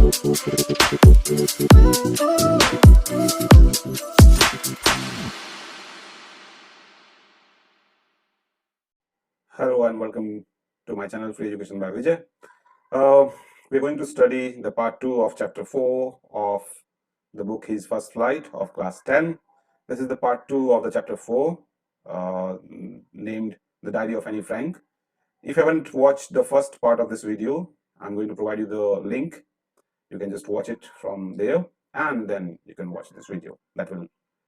Hello and welcome to my channel Free Education by Vijay. We're going to study the part 2 of chapter 4 of the book His First Flight of class 10. This is the part 2 of the chapter 4 named The Diary of Annie Frank. If you haven't watched the first part of this video, I'm going to provide you the link. You can just watch it from there and then you can watch this video. That will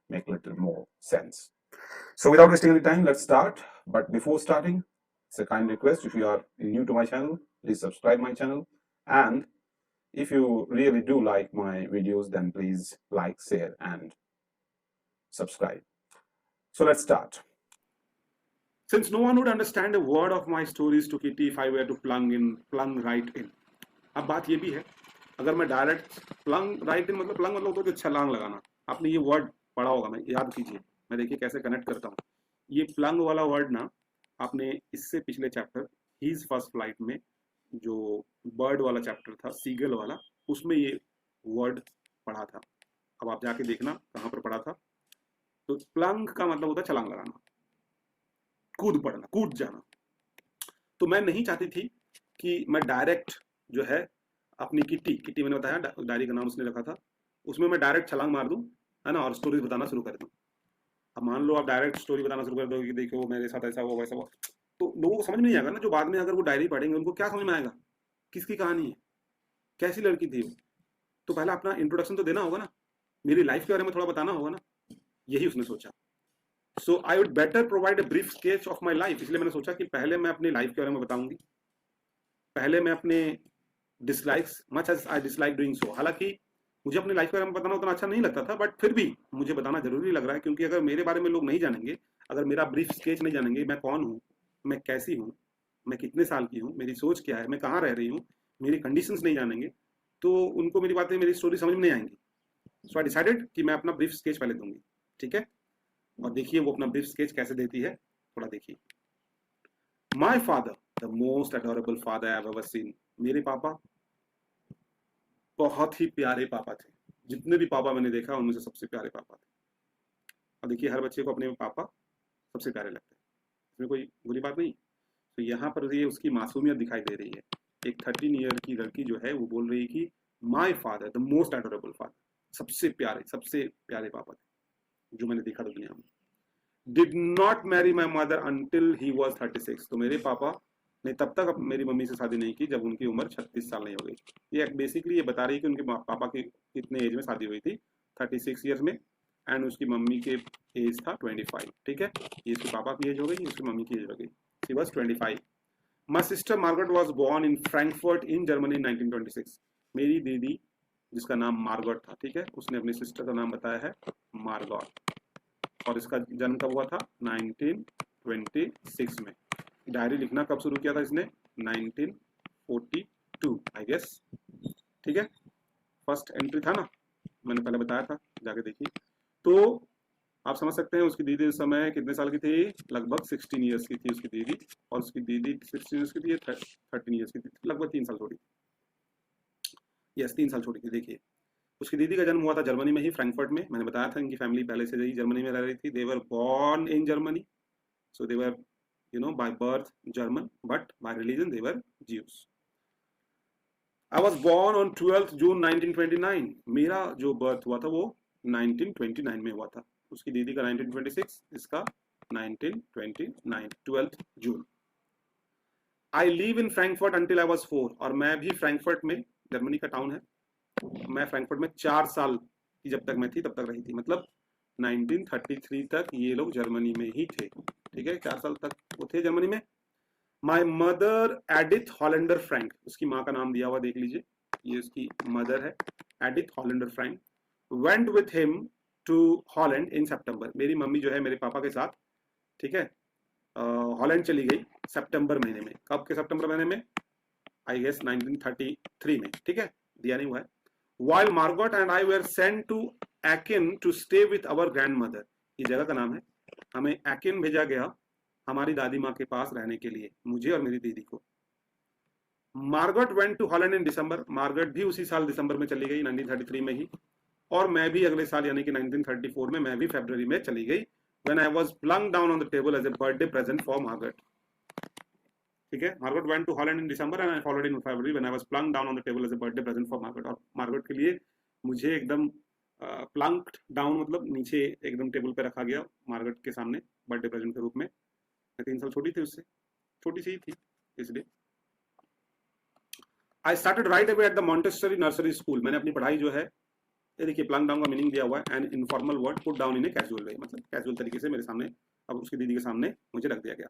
make a little more sense. So without wasting any time, let's start. But before starting, it's a kind request. If you are new to my channel, please subscribe my channel. And if you really do like my videos, then please like, share, and subscribe. So let's start. Since no one would understand a word of my stories to Kitty if I were to plung right in. अब बात ये भी है, अगर मैं direct plunge right इन मतलब plunge मतलब होता है छलांग लगाना. आपने ये वर्ड पढ़ा होगा, मैं याद कीजिए. मैं देखिए कैसे कनेक्ट करता हूँ. ये प्लंग वाला वर्ड ना आपने इससे पिछले चैप्टर हिज फर्स्ट फ्लाइट में जो बर्ड वाला चैप्टर था, सीगल वाला, उसमें ये वर्ड पढ़ा था. अब आप जाके देखना कहाँ पर पढ़ा था. तो प्लंग का मतलब होता है छलांग लगाना, कूद पड़ना, कूद जाना. तो मैं नहीं चाहती थी कि मैं डायरेक्ट जो है अपनी किट्टी मैंने बताया डायरी का नाम उसने रखा था, उसमें मैं डायरेक्ट छलांग मार दूं, है ना, और स्टोरीज बताना शुरू कर दूं. अब मान लो आप डायरेक्ट स्टोरी बताना शुरू कर दो कि देखो मेरे साथ ऐसा हुआ वैसा हुआ, तो लोगों को समझ में नहीं आएगा ना. जो बाद में अगर वो डायरी पढ़ेंगे उनको क्या समझ में आएगा, किसकी कहानी है, कैसी लड़की थी वो. तो पहले अपना इंट्रोडक्शन तो देना होगा ना, मेरी लाइफ के बारे में थोड़ा बताना होगा ना. यही उसने सोचा. So I would better provide a brief sketch of my life. इसलिए मैंने सोचा कि पहले मैं अपनी लाइफ के बारे में बताऊंगी, पहले मैं अपने dislikes, much as I dislike doing so. हालांकि मुझे अपनी लाइफ के बारे में बताना उतना अच्छा नहीं लगता था, बट फिर भी मुझे बताना जरूरी लग रहा है, क्योंकि अगर मेरे बारे में लोग नहीं जानेंगे, अगर मेरा ब्रीफ स्केच नहीं जानेंगे, मैं कौन हूँ, मैं कैसी हूँ, मैं कितने साल की हूँ, मेरी सोच क्या है, मैं कहाँ रह रही हूँ, मेरी कंडीशंस नहीं जानेंगे, तो उनको मेरी बातें, मेरी स्टोरी समझ में नहीं आएंगी. सो आई डिसाइडेड कि मैं अपना ब्रीफ स्केच पहले दूंगी. ठीक है, और देखिए वो अपना ब्रीफ स्केच कैसे देती है, थोड़ा देखिए. My father the most adorable father I have ever seen. मेरे पापा बहुत ही प्यारे पापा थे. जितने भी पापा मैंने देखा उनमें से सबसे प्यारे पापा थे. और देखिए हर बच्चे को अपने पापा सबसे प्यारे लगते हैं, इसमें कोई बुरी बात नहीं. तो यहाँ पर ये उसकी मासूमियत दिखाई दे रही है. एक 13 ईयर की लड़की जो है वो बोल रही है कि my father the most adorable father, सबसे प्यारे पापा थे जो मैंने देखा था दुनिया में. Did not marry my mother until he was 36. तो मेरे पापा ने तब तक मेरी मम्मी से शादी नहीं की जब उनकी उम्र 36 साल नहीं हो गई. ये बेसिकली ये बता रही है कि उनके पापा की कितने एज में शादी हुई थी, 36 ईयर्स में, एंड उसकी मम्मी के एज था 25. ठीक है, ये उसके पापा की एज हो गई, उसकी मम्मी की एज हो गई. She was 25. My sister Margaret was born in Frankfurt in Germany 1926. मेरी दीदी जिसका नाम मार्गरेट था, ठीक है, उसने अपनी सिस्टर का नाम बताया है मार्गरेट, और इसका जन्म कब हुआ था, 1926 में. डायरी लिखना कब शुरू किया था इसने, 1942 आई गेस. ठीक है, फर्स्ट एंट्री था ना, मैंने पहले बताया था, जाके देखिए. तो आप समझ सकते हैं उसकी दीदी उस समय कितने साल की थी, लगभग 16 ईयर्स की थी उसकी दीदी, और उसकी दीदी 16 ईयर्स की थी, 13 ईयर्स की थी, लगभग 3 साल छोटी. यस, 3 साल छोटी थी. देखिए उसकी दीदी का जन्म हुआ था जर्मनी में ही, फ्रैंकफर्ट में. मैंने बताया था इनकी फैमिली पहले से ही जर्मनी में रह रही थी. They were born in Germany, so they were by birth German, but by religion they were Jews. I was born on 12th June 1929. मेरा जो बर्थ हुआ था वो 1929 में हुआ था. उसकी दीदी का 1926, इसका 1929, 12th June. I live in Frankfurt until I was 4. और मैं भी फ्रैंकफर्ट में, जर्मनी का टाउन है, मैं फ्रैंकफर्ट में 4 साल की जब तक मैं थी तब तक रही थी. मतलब 1933 तक ये लोग जर्मनी में ही थे. ठीक है, 4 साल तक वो थे जर्मनी में. My mother Edith Hollander Frank, उसकी माँ का नाम दिया हुआ देख लीजिए, ये उसकी मदर है, Edith Hollander Frank. Went with him to Holland in September. मेरी मम्मी जो है मेरे पापा के साथ, ठीक है, हॉलैंड चली गई सितंबर महीने में. कब के सितंबर महीने में, आई गेस 1933 में. ठीक है, दिया नहीं हुआ है. While Margot and I were sent to Aachen to stay with our grandmother. ये जगह का नाम है. हमें Aachen भेजा गया हमारी दादी माँ के पास रहने के लिए, मुझे और मेरी दीदी को. Margaret went to Holland in December, Margaret भी उसी साल दिसंबर में चली गई 1933 में ही, और मैं भी अगले साल यानी कि 1934 में मैं भी फरवरी में चली गई, when I was plunked down on the table as a birthday present for Margaret. ठीक है, Margaret went to Holland in December and I followed in February when I was plunked down on the table as a birthday present for Margaret. और Margaret के लिए मुझे एकदम प्लंक्ड down मतलब नीचे एकदम टेबल पे रखा गया मार्गरेट के सामने बर्थडे प्रेजेंट के रूप में। मैं 3 साल छोटी थी उससे, छोटी सी ही थी इसलिए। I started right away at the Montessori nursery school, मैंने अपनी पढ़ाई जो है, ये देखिए प्लंग डाउन का मीनिंग दिया हुआ है, an informal word put down in a casual way, मतलब कैजुअल तरीके से मेरे सामने अब उसकी दीदी के सामने मुझे रख दिया गया।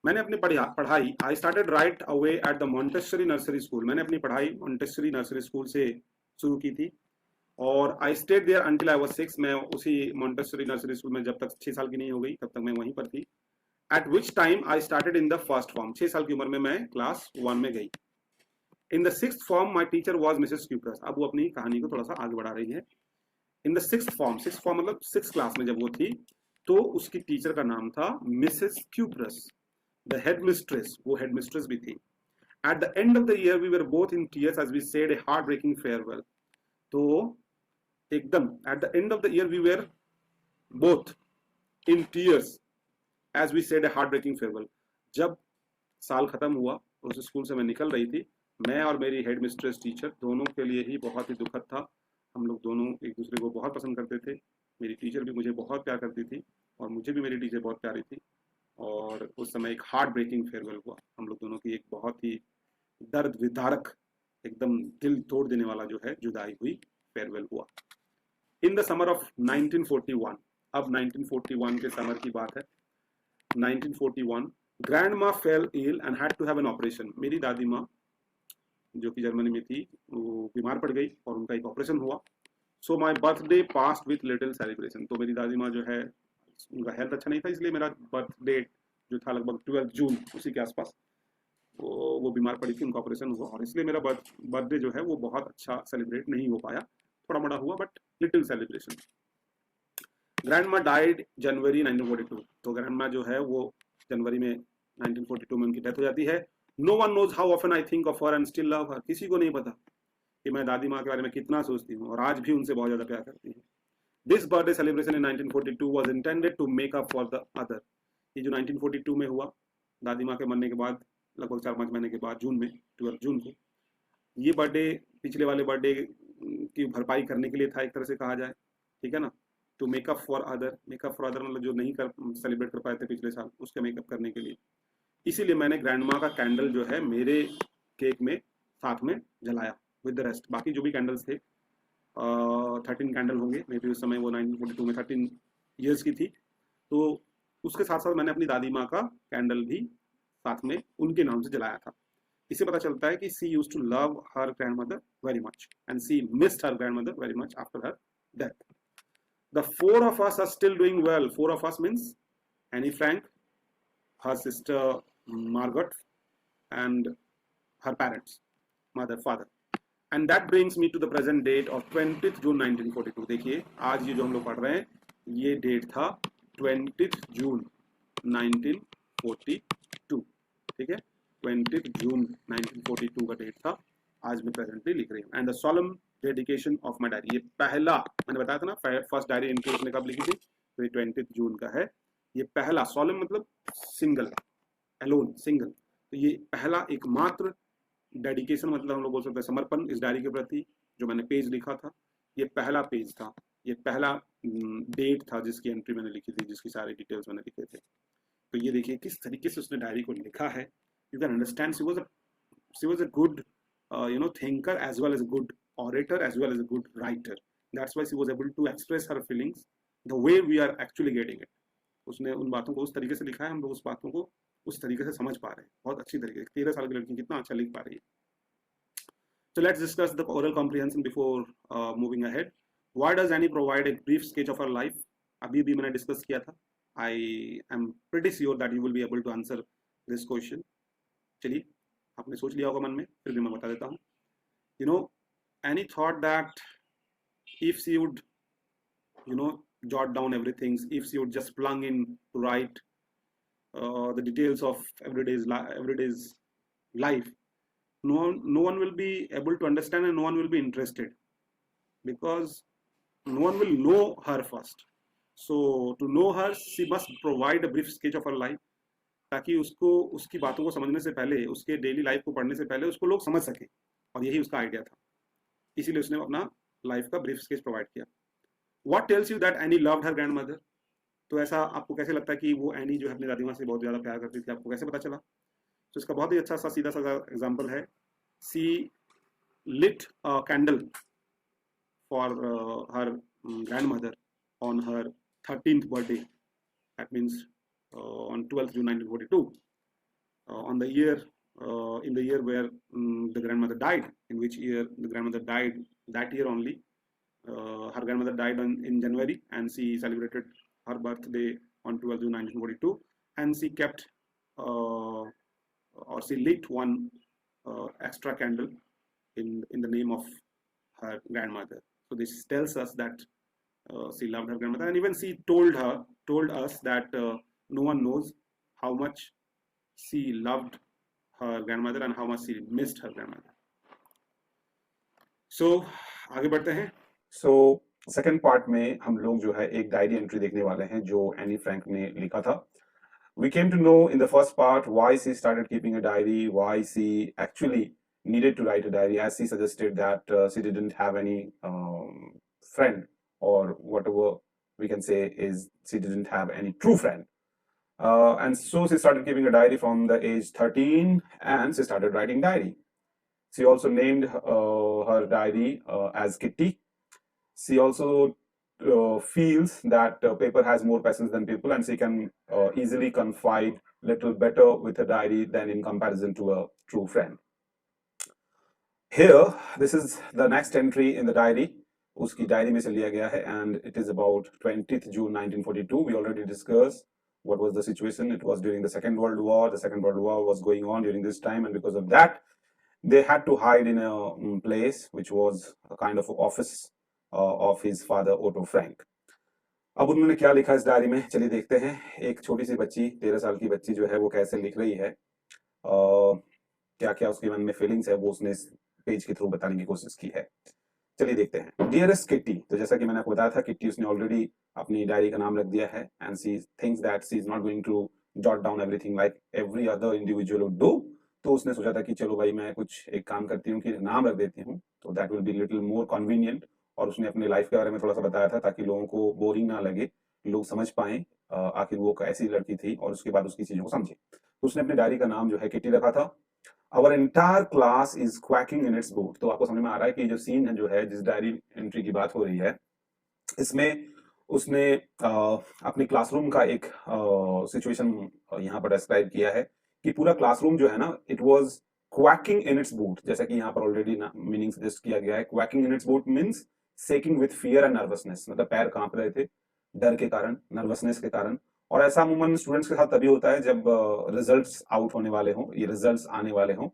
मैंने अपनी पढ़ाई I started right away at the Montessori nursery school, मैंने अपनी पढ़ाई मॉन्टेसरी नर्सरी स्कूल से शुरू की थी, और I stayed there until I was 6, मैं उसी मॉन्टेसरी नर्सरी स्कूल में जब तक 6 साल की नहीं हो गई तब तक मैं वहीं पर थी। Eight which time I started in the first form, 6 साल की उम्र में मैं क्लास 1 में गई। In the 6th form my teacher was Mrs cuprous, अब वो अपनी कहानी को थोड़ा सा आगे बढ़ा रही है। In the 6th form, 6th form मतलब 6th क्लास में जब वो थी तो उसकी टीचर का नाम था Mrs Kuperus, the head mistress, वो हेड मिस्ट्रेस भी थी। At the end of the year we were both in tears as we said a heart breaking farewell, तो एकदम at the end of the year we were both in tears as we said a heart breaking farewell, जब साल खत्म हुआ उस school से मैं निकल रही थी, मैं और मेरी हेड मिस्ट्रेस टीचर दोनों के लिए ही बहुत ही दुखद था। हम लोग दोनों एक दूसरे को बहुत पसंद करते थे, मेरी टीचर भी मुझे बहुत प्यार करती थी और मुझे भी मेरी टीचर बहुत प्यारी थी, और उस समय एक हार्ट ब्रेकिंग फेयरवेल हुआ, हम लोग दोनों की एक बहुत ही दर्द विदारक, एकदम दिल तोड़ देने वाला जो है जुदाई हुई, फेयरवेल हुआ। इन द समर ऑफ 1941, अब 1941 के समर की बात है, 1941 grandma fell ill and had to have an operation, मेरी दादी माँ जो कि जर्मनी में थी वो बीमार पड़ गई और उनका एक ऑपरेशन हुआ। So my birthday past with little celebration, तो मेरी दादी माँ जो है उनका हेल्थ अच्छा नहीं था, इसलिए मेरा बर्थडे जो था लगभग 12 जून उसी के आसपास वो बीमार पड़ी थी, उनका ऑपरेशन हुआ, और इसलिए मेरा बर्थडे जो है वो बहुत अच्छा सेलिब्रेट नहीं हो पाया, थोड़ा मोड़ा हुआ but little celebration. Grandma died January 1942, तो ग्रैंडमा जो है वो जनवरी में 1942 में उनकी डेथ हो जाती है। No one knows how often I think of her and still love her, किसी को नहीं पता कि मैं दादी माँ के बारे में कितना सोचती हूँ और आज भी उनसे बहुत ज्यादा प्यार करती हूँ। This birthday celebration in 1942 was intended to make up for the other, ये जो 1942 में हुआ दादी माँ के मरने के बाद लगभग 4-5 महीने के बाद जून में 12 जून को, ये बर्थडे पिछले वाले बर्थडे की भरपाई करने के लिए था, एक तरह से कहा जाए, ठीक है ना। To make up for other, make up for other मतलब जो नहीं कर सेलिब्रेट कर पाए थे पिछले साल उसका मेकअप करने के लिए, इसीलिए मैंने ग्रैंडमा का कैंडल जो है मेरे केक में साथ में जलाया विद द रेस्ट। बाकी जो भी कैंडल्स थे 13 कैंडल होंगे, मे बी उस समय वो 1942 में 13 ईयर्स की थी, तो उसके साथ साथ मैंने अपनी दादी माँ का कैंडल भी साथ में उनके नाम से जलाया था। इससे पता चलता है कि she used to love her grandmother very much and she missed her grandmother very much after her death. The 4 of us are still doing well. 4 of us means Annie Frank, her sister Margot, and her parents, mother, father. And that brings me to the present date of 20th June 1942. देखिए आज ये जो हम लोग पढ़ रहे हैं ये डेट था 20th जून 1942, ठीक है, 20th जून 1942 का डेट था, आज मैं प्रेजेंटली लिख रही हूँ। And the solemn dedication of my diary, ये पहला मैंने बताया था ना फर्स्ट डायरी एंट्री उसने कब लिखी थी, तो ये 20th जून का है। ये पहला, सोलम मतलब सिंगल, एलोन सिंगल, तो ये पहला एकमात्र डेडिकेशन मतलब हम लोग बोल सकते हैं समर्पण इस डायरी के प्रति जो मैंने पेज लिखा था, ये पहला पेज था, ये पहला डेट था जिसकी एंट्री मैंने लिखी थी, जिसकी सारी डिटेल्स मैंने लिखे थे। तो ये देखिए किस तरीके से उसने डायरी को लिखा है, you can understand she was a good thinker as well as a good orator as well as a good writer. That's why she was able to express her feelings the way we are actually getting it. उसने उन बातों को उस तरीके से लिखा है, हम लोग उस बातों को उस तरीके से समझ पा रहे हैं बहुत अच्छी तरीके से। 13 साल की लड़की कितना अच्छा लिख पा रही है। So let's discuss the oral comprehension before moving ahead. Why does Annie provide a brief sketch of her life? अभी भी मैंने डिस्कस किया था। I am pretty sure that you will be able to answer this question. चलिए आपने सोच लिया होगा मन में, फिर भी मैं बता देता हूँ। You know, Annie thought that if she would, jot down everything, if she would just plug in to write the details of everyday's life, no one will be able to understand and no one will be interested, because no one will know her first. So to know her, she must provide a brief sketch of her life, ताकि उसको उसकी बातों को समझने से पहले, उसके daily life को पढ़ने से पहले उसको लोग समझ सके, और यही उसका आइडिया था, इसीलिए उसने अपना लाइफ का ब्रीफ स्केच प्रोवाइड किया. What tells you that any loved her grandmother? तो ऐसा आपको कैसे लगता है कि वो एनी जो है अपनी दादी माँ से बहुत ज़्यादा प्यार करती थी, आपको कैसे पता चला? तो इसका बहुत ही अच्छा सा सीधा सा एग्जाम्पल है. She lit a candle for her grandmother on her 13th birthday. That means on 12th June 1942, on the year in the year where the grandmother died, in which year the grandmother died, that year only. Her grandmother died in January, and she celebrated her birthday on 12th June 1942, and she kept or she lit one extra candle in the name of her grandmother. So this tells us that she loved her grandmother, and even she told us that no one knows how much she loved her grandmother and how much she missed her grandmother. So आगे बढ़ते हैं. So second part में हम लोग जो है एक diary entry देखने वाले हैं जो एनी फ्रैंक ने लिखा था. We came to know in the first part why she started keeping a diary, why she actually needed to write a diary, as she suggested that she didn't have any friend, or whatever we can say is she didn't have any true friend. And so she started keeping a diary from the age 13, and she started writing diary. She also named her diary as Kitty. She also feels that paper has more patience than people, and she can easily confide little better with a diary than in comparison to a true friend. Here, this is the next entry in the diary. उसकी diary में से लिया गया है, and it is about 20th June 1942. We already discussed what was the situation. It was during the Second World War. The Second World War was going on during this time, and because of that, they had to hide in a place which was a kind of office of his father Otto Frank. अब उन्होंने क्या लिखा इस diary में, चलिए देखते हैं. एक छोटी सी बच्ची, 13 साल की बच्ची जो है वो कैसे लिख रही है, क्या क्या उसके मन में फीलिंग्स है, वो उसने इस पेज के थ्रू बताने की कोशिश की है. चलिए देखते हैं. डियरेस्ट किट्टी, तो जैसा कि मैंने आपको बताया था, किट्टी उसने ऑलरेडी अपनी डायरी का नाम रख दिया है, and she thinks that she is not going to jot down everything like every other individual would do. तो उसने सोचा था कि चलो भाई मैं कुछ एक काम करती हूँ कि नाम रख देती हूँ, तो that will be little more convenient. और उसने अपने लाइफ के बारे में थोड़ा सा बताया था ताकि लोगों को बोरिंग ना लगे, लोग समझ पाएं आखिर वो कैसी लड़की थी, और उसके बाद उसकी चीजों को समझे. तो उसने अपनी डायरी का नाम जो है किट्टी रखा था. Our entire class is quacking in its boot. तो आपको समझ में आ रहा है कि जो सीन है जो है, जिस डायरी एंट्री की बात हो रही है, इसमें उसने अपने क्लासरूम का एक सिचुएशन यहाँ पर डिस्क्राइब किया है कि पूरा क्लासरूम जो है ना, it was quaking in its boots. जैसा कि यहाँ पर ऑलरेडी मीनिंग सजेस्ट किया गया है. Quaking in its boots means shaking with fear and nervousness, मतलब पैर कांप रहे थे डर के कारण, नर्वसनेस के कारण. और ऐसा अमूमन स्टूडेंट्स के साथ तभी होता है जब रिजल्ट्स आउट होने वाले हों, ये रिजल्ट्स आने वाले हों,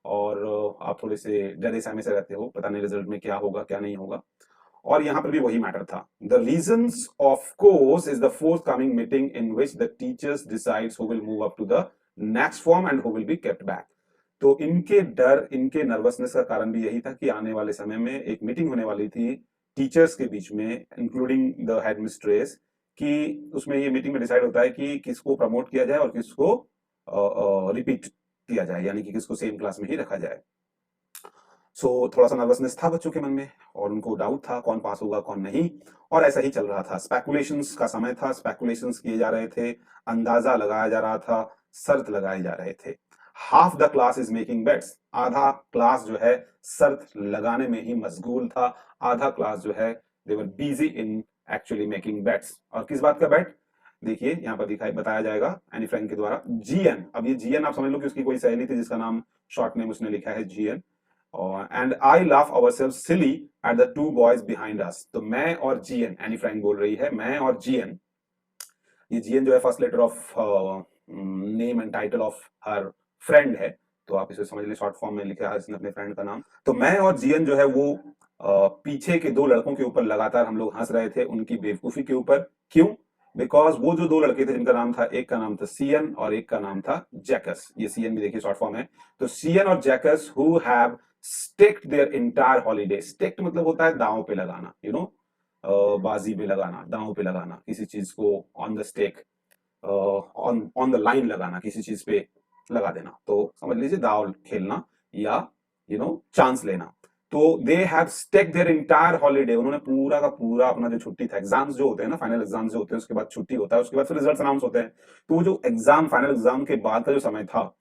और आप थोड़े से डरे सहमे से रहते हो, पता नहीं रिजल्ट में क्या होगा क्या नहीं होगा. और यहाँ पर भी वही मैटर था. The reasons of course is the forthcoming meeting in which the teachers decides who will move up to the next form and who will be kept back. तो इनके डर, इनके नर्वसनेस का कारण भी यही था कि आने वाले समय में एक मीटिंग होने वाली थी टीचर्स के बीच में, इंक्लूडिंग द हेड मिस्ट्रेस, कि उसमें ये मीटिंग में डिसाइड होता है कि किसको प्रमोट किया जाए और किसको रिपीट किया जाए, यानी कि किसको सेम क्लास में ही रखा जाए. सो थोड़ा सा नर्वसनेस था बच्चों के मन में, और उनको डाउट था कौन पास होगा कौन नहीं, और ऐसा ही चल रहा था. स्पेकुलेशंस का समय था, स्पेकुलेशंस किए जा रहे थे, अंदाजा लगाया जा रहा था, शर्त लगाए जा रहे थे. Half the class is making bets. आधा क्लास जो है शर्त लगाने में ही मशगूल था. आधा क्लास जो है they were busy in actually making bets. और किस बात का बेट, देखिए यहाँ पर दिखाई बताया जाएगा एनी फ्रैंक के द्वारा. जीएन, अब ये जीएन आप समझ लो कि उसकी कोई सहेली थी जिसका नाम शॉर्ट नेम उसने लिखा है GN. And I laugh ourselves silly at the two boys behind us. तो मैं और जीएन, एनी फ्रैंक बोल रही है, मैं और जीएन. ये जीएन जो है first letter of name and title of her friend है, तो आप इसे समझ लें शॉर्ट फॉर्म में लिखा है इसने अपने फ्रेंड का नाम. तो मैं और जीएन जो है वो पीछे के दो लड़कों के ऊपर लगातार हम लोग हंस रहे थे, उनकी बेवकूफी के ऊपर. क्यों? बिकॉज वो जो दो लड़के थे जिनका नाम था, एक का नाम था सीएन और एक का नाम था जैकस, ये सीएन भी देखिए शॉर्ट फॉर्म है, तो सीएन और Jacques who have stacked there entire holiday, stacked मतलब होता है दांव पे लगाना, यू नो, बाजी पे लगाना, दांव पे लगाना, किसी चीज को on the stake, on on the line लगाना, किसी चीज पे लगा देना, तो समझ लीजिए दाव खेलना या यू नो चांस लेना। तो they have stake their entire holiday, उन्होंने पूरा का पूरा अपना जो छुट्टी था, एग्जाम्स जो होते हैं ना, फाइनल एग्जाम्स जो होते हैं उसके बाद छुट्टी होता है, उसके बाद फिर रिजल्ट्स अनाउंस होते हैं, तो वो जो एग्जाम, फाइनल एग्जाम के बाद का जो समय था,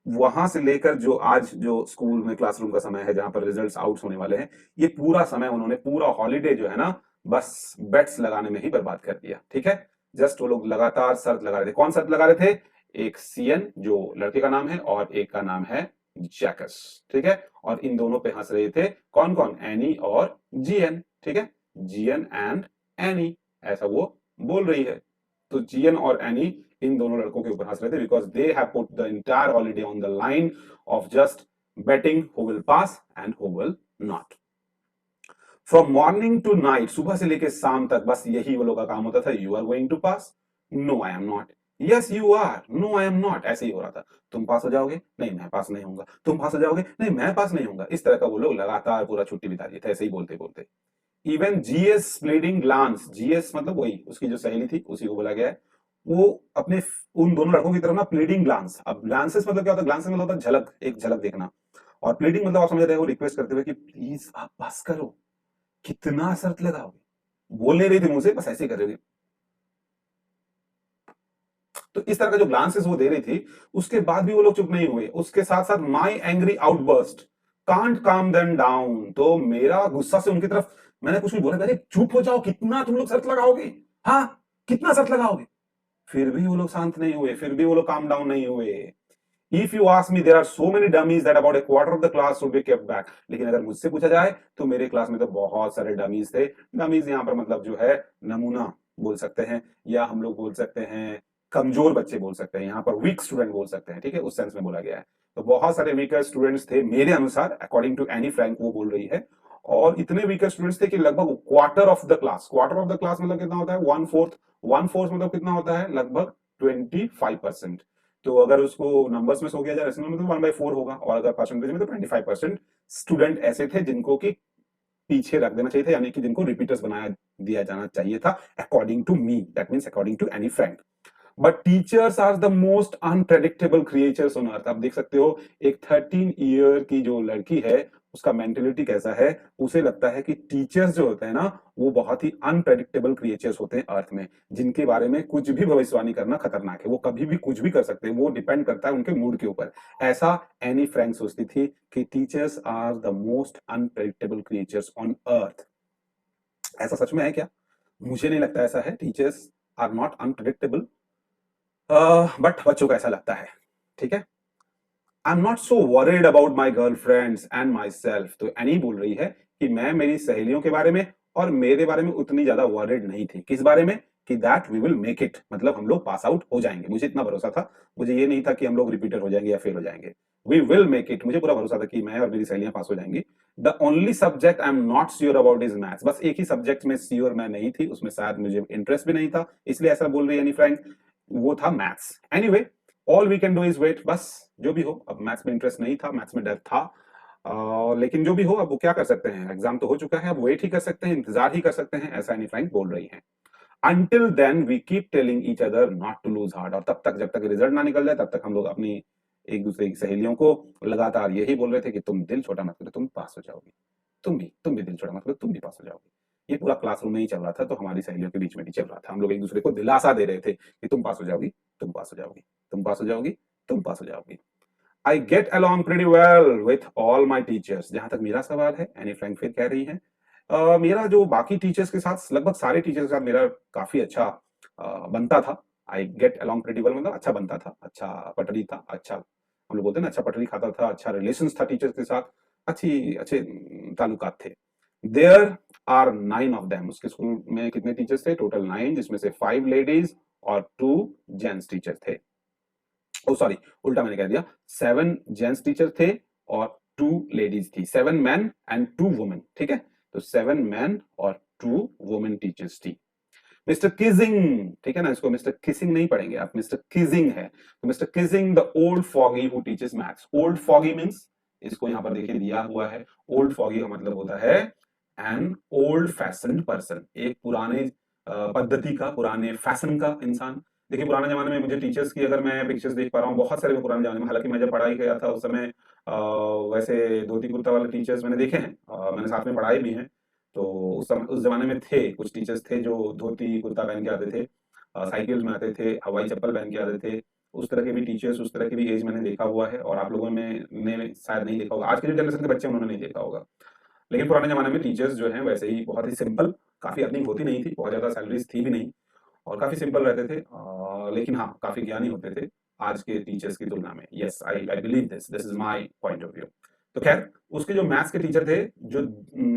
वहां से लेकर जो आज जो स्कूल में क्लासरूम का समय है जहां पर रिजल्ट्स आउट होने वाले हैं, ये पूरा समय उन्होंने, पूरा हॉलीडे जो है ना, बस बेट्स लगाने में ही बर्बाद कर दिया। ठीक है, जस्ट वो लोग लगातार शर्त लगा रहे थे। कौन शर्त लगा रहे थे? एक सीएन जो लड़के का नाम है और एक का नाम है जैकस। ठीक है, और इन दोनों पे हंस रहे थे कौन कौन? एनी और जीएन। ठीक है, जीएन एंड एनी, ऐसा वो बोल रही है। तो जीएन और एनी इन दोनों लड़कों के ऊपर हंस रहे थे because they have put the entire holiday on the line of just betting who will pass and who will not. From morning to night, सुबह से लेकर शाम तक बस यही वो लोग का काम होता था। You are going to pass, no I am not, yes you are, no I am not, ऐसे ही हो रहा था। तुम पास हो जाओगे, नहीं मैं पास नहीं होऊंगा, तुम पास हो जाओगे, नहीं मैं पास नहीं होऊंगा। इस तरह का वो लोग लगातार पूरा छुट्टी बिता दिए थे ऐसे ही बोलते बोलते। Even G's pleading glance, GS मतलब वही उसकी जो सहेली थी उसी को बोला गया है, वो अपने उन दोनों लड़कों की तरफ ना प्लीडिंग ग्लांस, अब ग्लांसेस मतलब क्या होता है? ग्लांसेस मतलब होता है झलक, एक झलक देखना, और प्लीडिंग मतलब आप समझ रहे हो, रिक्वेस्ट करते हुए कि प्लीज आप पास करो, कितना शर्त लगाओगे, बोल नहीं रही थी मुंह से, बस ऐसे कर रही थी। तो इस तरह का जो ग्लांसेस वो दे रही थी, उसके बाद भी वो लोग चुप नहीं हुए। उसके साथ साथ my angry outburst can't calm them down, तो मेरा गुस्सा से उनकी तरफ मैंने कुछ भी बोला, अरे चुप हो जाओ, कितना तुम लोग शर्त लगाओगे, हाँ कितना शर्त लगाओगे। फिर भी वो लोग शांत नहीं हुए, फिर भी वो लोग काम डाउन नहीं हुए। If you ask me there are so many dummies that about a quarter of the class should be kept back, लेकिन अगर मुझसे पूछा जाए तो मेरे क्लास में तो बहुत सारे डमीज थे। डमीज यहाँ पर मतलब जो है नमूना बोल सकते हैं, या हम लोग बोल सकते हैं कमजोर बच्चे बोल सकते हैं, यहाँ पर वीक स्टूडेंट बोल सकते हैं। ठीक है, उस सेंस में बोला गया है। तो बहुत सारे वीकर स्टूडेंट्स थे मेरे अनुसार, अकॉर्डिंग टू एनी फ्रैंक वो बोल रही है। और इतने वीकर स्टूडेंट्स थे कि लगभग quarter of the class, quarter of the class मतलब कितना होता है? वन फोर्थ, वन फोर्थ मतलब कितना होता है? लगभग 25%। तो अगर उसको नंबर्स में सो किया जाए, रेशनल में तो 1/4 होगा, और अगर परसेंटेज में तो 25% स्टूडेंट ऐसे थे जिनको कि पीछे रख देना चाहिए था, यानी कि जिनको रिपीटर्स बनाया दिया जाना चाहिए था, according to me, that means according to Anne Frank. But teachers are the most unpredictable creatures on earth. आप देख सकते हो एक 13 ईयर की जो लड़की है, उसका मेंटेलिटी कैसा है, उसे लगता है कि टीचर्स जो होते हैं ना, वो बहुत ही अनप्रेडिक्टेबल क्रिएचर्स होते हैं अर्थ में, जिनके बारे में कुछ भी भविष्यवाणी करना खतरनाक है, वो कभी भी कुछ भी कर सकते हैं, वो डिपेंड करता है उनके मूड के ऊपर। ऐसा एनी फ्रैंक सोचती थी कि teachers are the most unpredictable creatures on earth. ऐसा सच में है क्या? मुझे नहीं लगता ऐसा है, teachers are not unpredictable, but बच्चों को ऐसा लगता है। ठीक है, I am not so worried about my girlfriends and myself, तो एनी बोल रही है कि मैं मेरी सहेलियों के बारे में और मेरे बारे में उतनी ज्यादा वरीड नहीं थी। किस बारे में? कि that we will make it, मतलब हम लोग पास आउट हो जाएंगे। मुझे इतना भरोसा था, मुझे ये नहीं था कि हम लोग रिपीटर हो जाएंगे या फेल हो जाएंगे। वी विल मेक इट, मुझे पूरा भरोसा था कि मैं और मेरी सहेलियां पास हो जाएंगी। The only subject I am not sure about is maths, बस एक ही सब्जेक्ट में श्योर मैं नहीं थी, उसमें शायद मुझे इंटरेस्ट भी नहीं था, इसलिए ऐसा बोल रही है एनी फ्रैंक, वो था maths. Anyway, all we can do is wait, बस जो भी हो। अब मैथ्स में इंटरेस्ट नहीं था, मैथ्स में डर था, लेकिन जो भी हो, अब वो क्या कर सकते हैं, एग्जाम तो हो चुका है, अब वेट ही कर सकते हैं, इंतजार ही कर सकते हैं, ऐसा एनी फ्रैंक बोल रही है। Until then we keep telling each other not to lose heart, और तब तक, जब तक रिजल्ट ना निकल जाए, तब तक हम लोग अपनी एक दूसरे की सहेलियों को लगातार यही बोल रहे थे कि तुम दिल छोटा मत करो, तुम पास हो जाओगी, तुम भी दिल छोटा मत करो, तुम भी पास हो जाओगी। ये पूरा क्लासरूम में ही चल रहा था, तो हमारी सहेलियों के बीच में भी चल रहा था। हम लोग एक दूसरे को दिलासा दे रहे थे कि तुम पास हो जाओगी, तुम पास हो जाओगी, तुम पास हो जाओगी, तुम पास हो जाओगी। I get along pretty well with all my teachers, जहां तक मेरा सवाल है, एनी फ्रैंक फिर कह रही है, मेरा जो बाकी टीचर्स के साथ, लगभग सारे टीचर्स के साथ मेरा काफी अच्छा बनता था। I get along pretty well मतलब अच्छा बनता था, अच्छा पटरी था, अच्छा हम लोग बोलते हैं ना, अच्छा पटरी खाता था, अच्छा रिलेशन था टीचर्स के साथ, अच्छी अच्छे ताल्लुकात थे। देयर आर 9 ऑफ देम, उसके स्कूल में कितने टीचर्स थे? टोटल 9, जिसमें से 5 लेडीज और 2 जेंट्स टीचर थे। ओ सॉरी, उल्टा मैंने कह दिया, 7 जेंट्स टीचर थे और 2 लेडीज थी, 7 मैन एंड 2 वुमेन। ठीक है, तो 7 मैन और 2 वुमेन टीचर्स थी। मिस्टर किजिंग, ठीक है ना, इसको मिस्टर किसिंग नहीं पढ़ेंगे आप, मिस्टर किजिंग है। तो mister किजिंग the old foggy who teaches maths. Old foggy means, इसको यहाँ पर देखिए दिया हुआ है, ओल्ड फॉगी का मतलब होता है एन ओल्ड फैशन्ड पर्सन, एक पुराने पद्धति का, पुराने फैशन का इंसान। देखिए पुराने जमाने में मुझे टीचर्स की अगर मैं पिक्चर्स देख पा रहा हूँ, बहुत सारे पुराने जमाने में, हालांकि मैं जब पढ़ाई किया था उस समय वैसे धोती कुर्ता वाले टीचर्स मैंने देखे हैं, मैंने साथ में पढ़ाई भी है। तो उस समय उस जमाने में थे कुछ टीचर्स थे जो धोती कुर्ता पहन के आते थे, साइकिल में आते थे, हवाई चप्पल पहन के आते थे। उस तरह के भी टीचर्स, उस तरह की भी एज मैंने देखा हुआ है, और आप लोगों में ने शायद नहीं देखा होगा, आज के जो जनरेशन के बच्चे हैं उन्होंने नहीं देखा होगा। लेकिन पुराने जमाने में टीचर्स जो हैं वैसे ही बहुत ही सिंपल, काफी अर्निंग होती नहीं थी, बहुत ज्यादा सैलरीज थी भी नहीं, और काफी सिंपल रहते थे, लेकिन हाँ काफी ज्ञानी होते थे आज के टीचर्स की तुलना में। Yes, I believe this is my point of view. तो खैर उसके जो मैथ्स के टीचर थे, जो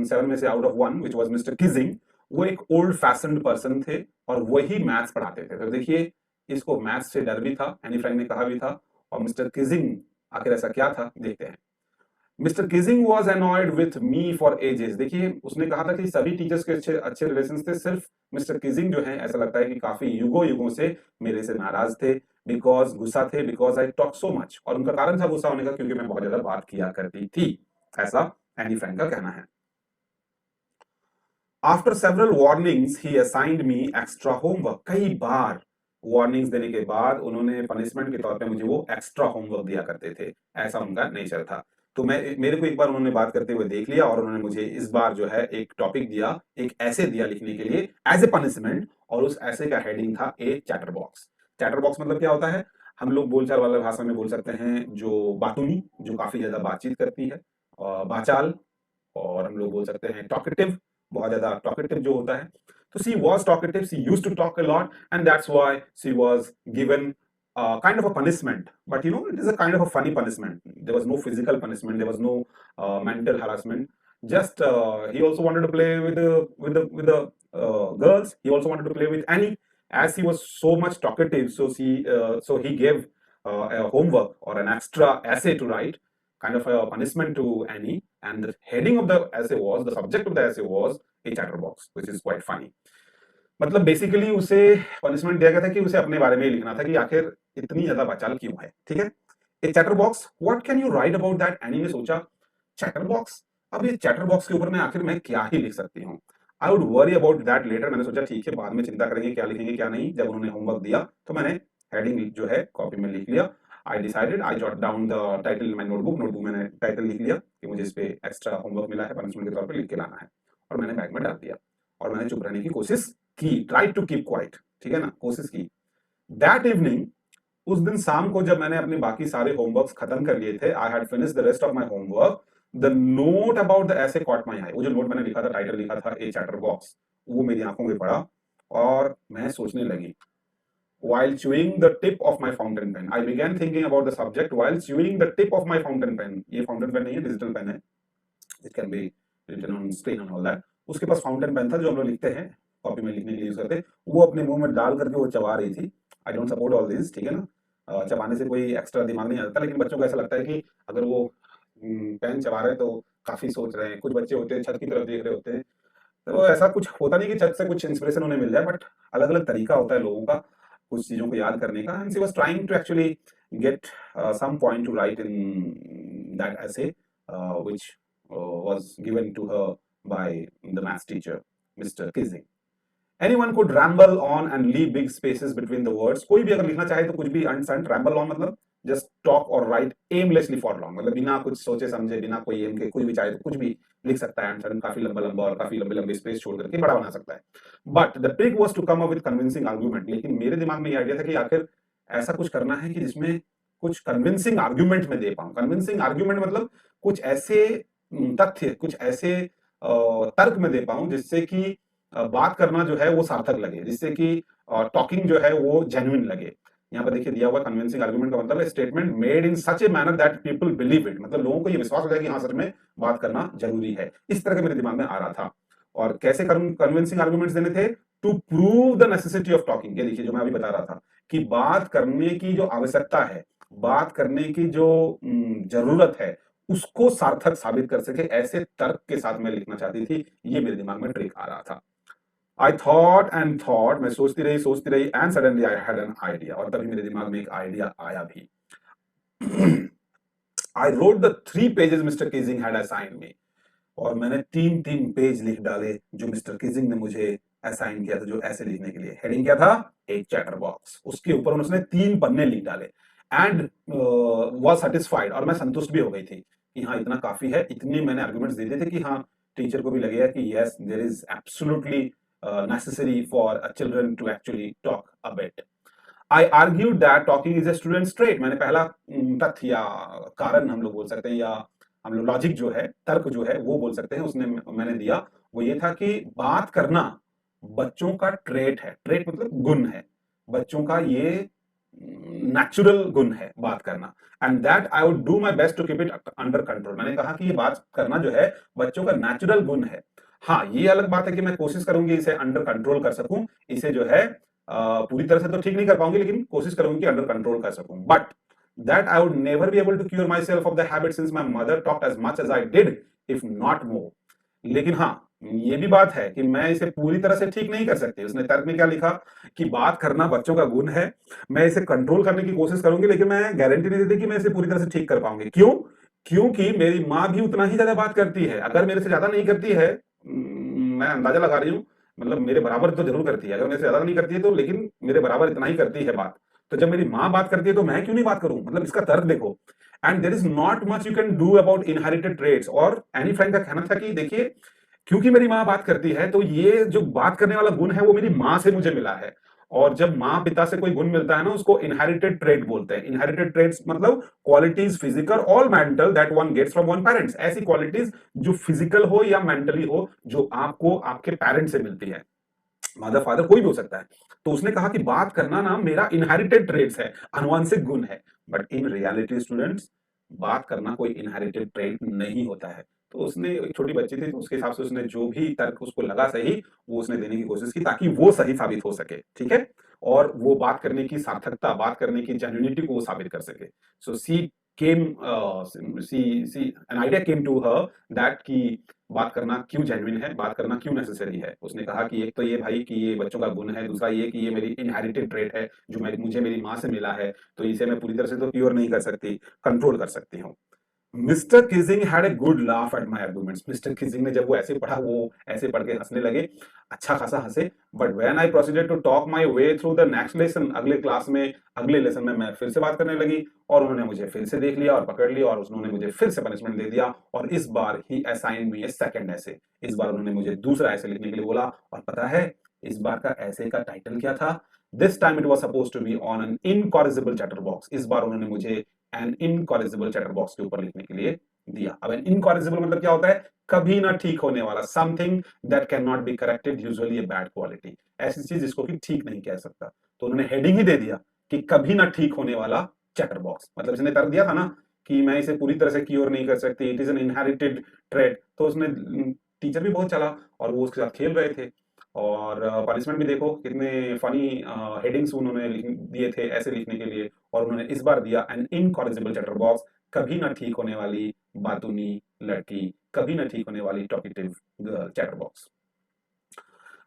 7 में से out of 1 which was mister किजिंग, वो एक ओल्ड फैशन्ड पर्सन थे और वही मैथ्स पढ़ाते थे। तो देखिए इसको मैथ्स से डर भी था, एनी फ्रैंक ने कहा भी था, और मिस्टर किजिंग आखिर ऐसा क्या था देखते हैं। Mister किजिंग was annoyed with me for ages. देखिए उसने कहा था कि सभी टीचर्स के अच्छे अच्छे रिलेशन थे, सिर्फ मिस्टर किजिंग जो है ऐसा लगता है कि काफी युगों युगों से मेरे से नाराज थे, बिकॉज गुस्सा थे, because I talk so much. और उनका कारण था गुस्सा होने का क्योंकि मैं बहुत ज्यादा बात किया करती थी, ऐसा एनी फ्रैंक का कहना है। आफ्टर सेवरल वार्निंग्स ही असाइंड मी एक्स्ट्रा होमवर्क। कई बार वार्निंग्स देने के बाद उन्होंने पनिशमेंट के तौर पे मुझे वो एक्स्ट्रा होमवर्क दिया करते थे, ऐसा उनका नेचर था। तो मैं मेरे को एक बार उन्होंने बात करते हुए देख लिया और उन्होंने मुझे इस बार जो है एक टॉपिक दिया, एक ऐसे दिया लिखने के लिए एज ए पनिशमेंट, और उस ऐसे का हेडिंग था ए चैटर बॉक्स। चैटर बॉक्स मतलब क्या होता है, हम लोग बोलचाल वाला भाषा में बोल सकते हैं जो बातूनी, जो काफी ज्यादा बातचीत करती है, बाचाल, और हम लोग बोल सकते हैं टॉकेटिव, बहुत ज्यादा टॉकेटिव जो होता है। तो she was talkative, she used to talk a lot, and that's why she was given kind of a punishment, but you know it is a kind of a funny punishment. There was no physical punishment, there was no mental harassment. Just he also wanted to play with the girls. He also wanted to play with Annie. As he was so much talkative, so he gave a homework or an extra essay to write, kind of a punishment to Annie, and the heading of the essay was, the subject of the essay was a chatterbox, which is quite funny. मतलब basically उसे punishment दिया गया था कि उसे अपने बारे में ही लिखना था कि आखिर इतनी ज्यादा बचाल क्यों है, ठीक है। A chatterbox, what can you write about that. Anne ने सोचा चैटर बॉक्स, अब ये चैटर बॉक्स के ऊपर मैं आखिर मैं क्या ही लिख सकती हूँ। I would worry about that letter. मैंने सोचा ठीक है बाद में चिंता करेंगे क्या लिखेंगे क्या नहीं। जब उन्होंने होमवर्क दिया तो मैंने हेडिंग जो है कॉपी में लिख लिया। I decided, I jot down the title in my notebook मैंने टाइटल लिख लिया कि मुझे इस पे एक्स्ट्रा होमवर्क मिला है, पनिशमेंट के तौर पे लिख के लाना है, और मैंने बैग में डाल दिया और मैंने चुप रहने की कोशिश की, ट्राई टू कीप क्वाइट, ठीक है ना, कोशिश की। दैट इवनिंग, उस दिन शाम को जब मैंने अपने बाकी सारे होमवर्क्स खत्म कर लिए थे, I had finished the rest of my homework, the note about the ऐसे कॉट माय आई। वो जो नोट मैंने लिखा था, टाइटल लिखा था ए चैटर बॉक्स, वो मेरी आंखों में पड़ा और मैं सोचने लगी। While chewing the tip of my fountain pen, I began thinking about the subject while chewing the tip of my fountain pen. ये फाउंटेन पेन नहीं है, डिजिटल पेन है, it can be written on screen and all that. उसके पास fountain pen था जो हम लोग लिखते हैं, कॉपी में लिखने के लिए यूज करते हैं, वो अपने मुंह में डाल करके वो चबा रही थी। I don't support all this, ठीक है ना, चबाने से कोई एक्स्ट्रा दिमाग नहीं आता, लेकिन बच्चों को ऐसा लगता है कि अगर वो पेन चबा रहे हैं तो काफी सोच रहे हैं। कुछ बच्चे होते हैं छत की तरफ देख रहे होते हैं, तो ऐसा कुछ होता नहीं कि छत से कुछ इंस्पिरेशन उन्हें मिल जाए, बट अलग अलग तरीका होता है लोगों का कुछ चीजों को याद करने का। And she was trying to actually get some point to write in that essay which was given to her by the maths teacher, Mr. Kissing. Anyone could ramble on and leave big spaces between the words. कोई भी अगर लिखना चाहे तो कुछ भी अनसंट, ramble on मतलब just talk or write aimlessly for long, मतलब बिना कुछ सोचे समझे, बिना कोई एम के, कुछ भी चाहे तो कुछ भी लिख सकता है अनसंट, काफी लंबा लंबा और काफी लंबे लंबे स्पेस छोड़ करके बड़ा बना सकता है। But the trick was to come up with convincing argument. लेकिन मेरे दिमाग में ये आइडिया था कि आखिर ऐसा कुछ करना है कि जिसमें कुछ कन्विंसिंग आर्गुमेंट में दे पाऊं। कन्विंसिंग आर्गुमेंट मतलब कुछ ऐसे तथ्य, कुछ ऐसे तर्क में दे पाऊं जिससे कि बात करना जो है वो सार्थक लगे, जिससे कि टॉकिंग जो है वो जेन्युइन लगे। यहाँ पर देखिए दिया हुआ कन्विंसिंग आर्गुमेंट का मतलब है statement made in such a manner that people believe it, मतलब लोगों को ये विश्वास हो जाए कि हाँ सच में बात करना जरूरी है। इस तरह के मेरे दिमाग में आ रहा था। और कैसे कन्विंसिंग आर्गुमेंट्स देने थे, to prove the necessity of talking. ये देखिए जो मैं अभी बता रहा था कि बात करने की जो आवश्यकता है, बात करने की जो जरूरत है, उसको सार्थक साबित कर सके, ऐसे तर्क के साथ मैं लिखना चाहती थी। ये मेरे दिमाग में ट्रिक आ रहा था। आई थॉट एंड थॉट, मैं सोचती रही and suddenly I had an idea, और तभी मेरे दिमाग में एक आइडिया आया भी। I wrote the 3 pages Mister Keesing had assigned me, और मैंने 3 पेज लिख डाले जो मिस्टर केजिंग ने मुझे असाइन किया था, जो ऐसे लिखने के लिए। हेडिंग क्या था? एक चैटर बॉक्स, उसके ऊपर उसने 3 पन्ने लिख डाले। एंड वॉज सेटिस्फाइड, और मैं संतुष्ट भी हो गई थी कि हाँ इतना काफी है। इतनी मैंने आर्गुमेंट्स दे दिए थे कि हाँ टीचर को भी लगेगा कि yes there is absolutely necessary for a children to actually talk a bit. I argued that talking is a student trait. मैंने पहला तथ्य या कारण हम लोग बोल सकते हैं, या हम लोग लॉजिक जो है, तर्क जो है वो बोल सकते हैं, उसने मैंने दिया। वो ये था कि बात करना बच्चों का ट्रेट है। ट्रेट मतलब गुण है, बच्चों का ये नेचुरल गुण है बात करना। And that I would do my best to keep it under control. मैंने कहा कि ये बात करना जो है बच्चों का नेचुरल गुण है। हाँ ये अलग बात है कि मैं कोशिश करूंगी इसे अंडर कंट्रोल कर सकूं, इसे जो है पूरी तरह से तो ठीक नहीं कर पाऊंगी, लेकिन कोशिश करूंगी कि अंडर कंट्रोल कर सकूं। But that I would never be able to cure myself of the habit since my mother talked as much as I did, if not more. लेकिन हाँ ये भी बात है कि मैं इसे पूरी तरह से ठीक नहीं कर सकती। उसने तर्क में क्या लिखा कि बात करना बच्चों का गुण है, मैं इसे कंट्रोल करने की कोशिश करूंगी, लेकिन मैं गारंटी नहीं देती कि मैं इसे पूरी तरह से ठीक कर पाऊंगी। क्यों? क्योंकि मेरी माँ भी उतना ही ज्यादा बात करती है। अगर मेरे से ज्यादा नहीं करती है, मैं अंदाजा लगा रही हूँ, मतलब मेरे बराबर तो जरूर करती है। अगर मेरे से ज्यादा नहीं करती है तो, लेकिन मेरे बराबर इतना ही करती है बात। तो जब मेरी माँ बात करती है तो मैं क्यों नहीं बात करूं? मतलब इसका तर्क देखो। And there is not much you can do about inherited traits. और एनी फ्रैंक का कहना था कि देखिए क्योंकि मेरी माँ बात करती है तो ये जो बात करने वाला गुण है वो मेरी माँ से मुझे मिला है। और जब माँ पिता से कोई गुण मिलता है ना, उसको इनहेरिटेड ट्रेट बोलते हैं। इनहेरिटेड ट्रेट्स मतलब क्वालिटीज फिजिकल और mental that one gets from one parents. ऐसी क्वालिटीज जो फिजिकल हो या मेंटली हो, जो आपको आपके पेरेंट्स से मिलती है। मदर फादर कोई भी हो सकता है। तो उसने कहा कि बात करना ना मेरा इनहेरिटेड ट्रेट्स है, आनुवंशिक गुण है। बट इन रियलिटी स्टूडेंट्स, बात करना कोई इनहेरिटेड ट्रेट नहीं होता है। तो उसने, एक छोटी बच्ची थी तो उसके हिसाब से उसने जो भी तर्क उसको लगा सही, वो उसने देने की कोशिश की ताकि वो सही साबित हो सके। ठीक है? और वो बात करने की सार्थकता, बात करने की जेन्युइनिटी को वो साबित कर सके। So she came she an idea came to her that कि बात करना क्यों जेन्युइन है, बात करना क्यों नेसेसरी है। उसने कहा कि एक तो ये भाई कि ये बच्चों का गुण है, दूसरा ये कि ये मेरी इनहेरिटेड ट्रेट है जो मुझे मेरी माँ से मिला है। तो इसे मैं पूरी तरह से तो क्योर नहीं कर सकती, कंट्रोल कर सकती हूँ। Mister किजिंग had a good laugh at my arguments. Mister किजिंग ने जब वो ऐसे पढ़ा, वो ऐसे पढ़ के हंसने लगे, अच्छा खासा हंसे। But when I proceeded to talk my way through the next lesson, अगले क्लास में, अगले लेसन में मैं फिर से बात करने लगी, और उन्होंने मुझे फिर से देख लिया और पकड़ लिया, और उन्होंने मुझे फिर से पनिशमेंट दे दिया। और इस बार ही असाइन मी ए सेकंड ऐसे। इस बार उन्होंने मुझे दूसरा ऐसे लिखने के लिए बोला। और पता है इस बार का ऐसे का टाइटल क्या था? This time it was supposed to be on an incorrigible chatterbox. इस बार उन्होंने मुझे एन इनकॉरिजिबल चैटर बॉक्स के ऊपर लिखने के लिए दिया। अब एन इनकॉरिजिबल मतलब क्या होता है? कभी ना ठीक होने वाला, something that can not be corrected, usually a bad quality. ऐसी चीज जिसको कि ठीक नहीं कह सकता। तो उन्होंने हेडिंग ही दे दिया कि कभी ना ठीक होने वाला चैटर बॉक्स। मतलब इसने कर दिया था ना कि मैं इसे पूरी तरह से क्योर नहीं कर सकती, it is an inherited trait. तो उसने, टीचर भी बहुत चला और वो उसके साथ खेल रहे थे। और पनिशमेंट भी देखो कितने फनी हेडिंग्स उन्होंने दिए थे ऐसे लिखने के लिए। और उन्होंने इस बार दिया एन इनकॉरिजिबल चैटर बॉक्स, कभी ना ठीक होने वाली बातूनी लड़की, कभी ना ठीक होने वाली talkative girl chatter box.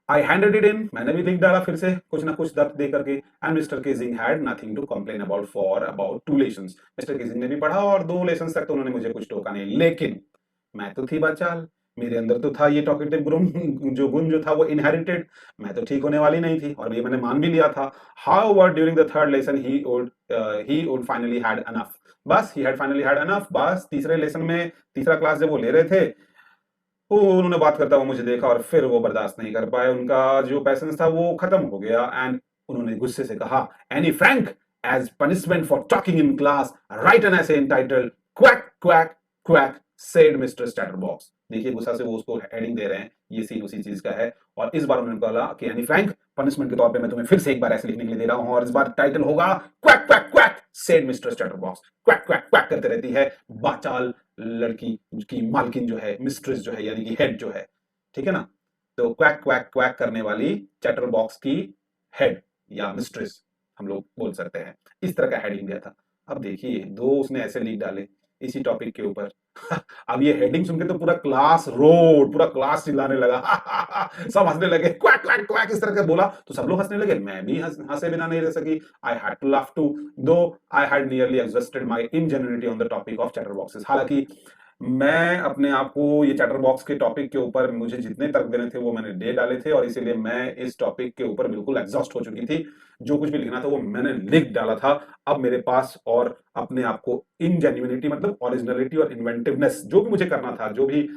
I handed it in, मैंने भी लिख डाला फिर से कुछ ना कुछ दर्द दे करके। And Mister Keesing had nothing to complain about for about 2 lessons. Mister Keesing ने भी पढ़ा और 2 लेसन्स तक तो उन्होंने मुझे कुछ टोका नहीं। लेकिन मैं तो थी बचाल, मेरे अंदर तो था ये टॉकेटिव गुण, जो गुण जो था वो इनहेरिटेड। मैं तो ठीक होने वाली नहीं थी और ये मैंने मान भी लिया था। However during the third lesson he would finally had enough. बस he had finally had enough. बस तीसरे लेसन में, तीसरा क्लास जब वो ले रहे थे, तो उन्होंने बात करता हुआ मुझे देखा और फिर वो बर्दाश्त नहीं कर पाए। उनका जो पैसेंस था वो खत्म हो गया। एंड उन्होंने गुस्से से कहा, Anne Frank, as punishment for talking in class, write an essay entitled quack quack quack, said Mister Chatterbox. देखिए गुस्सा से वो उसको हेडिंग दे रहे हैं, ये सीन उसी चीज का है। और इस बार उन्होंने बोला कि एनी फ्रैंक, पनिशमेंट के तौर पे मैं तुम्हें फिर से एक बार ऐसे लिखने के लिए दे रहा हूं, और इस बार टाइटल होगा quack quack quack, said Mister Chatterbox. Quack quack quack करते रहती है बाचाल लड़की की मालकिन जो है, मिस्ट्रेस जो है, यानी कि हेड जो है। ठीक है ना? तो क्वैक क्वैक क्वैक करने वाली चैटर बॉक्स की हेड या मिस्ट्रेस हम लोग बोल सकते हैं। इस तरह का हेडिंग दिया था। अब देखिए 2 उसने ऐसे लिख डाले, इसी टॉपिक के ऊपर। अब ये हेडिंग सुन के तो पूरा क्लास रोड, पूरा क्लास चिल्लाने लगा। सब हंसने लगे, क्वैक क्वैक क्वैक इस तरह के बोला तो सब लोग हंसने लगे, मैं भी हंसे बिना नहीं रह सकी। I had to laugh too, though I had nearly exhausted my ingenuity on the topic of chatterboxes. हालांकि मैं अपने आप को ये चैटर बॉक्स के टॉपिक के ऊपर मुझे जितने तर्क देने थे वो मैंने दे डाले थे, और इसीलिए मैं इस टॉपिक के ऊपर बिल्कुल एग्जॉस्ट हो चुकी थी। जो कुछ भी लिखना था वो मैंने लिख डाला था। अब मेरे पास और अपने आप को इनजेन्युइनिटी मतलब ओरिजिनलिटी और इन्वेंटिवनेस जो भी मुझे करना था, जो भी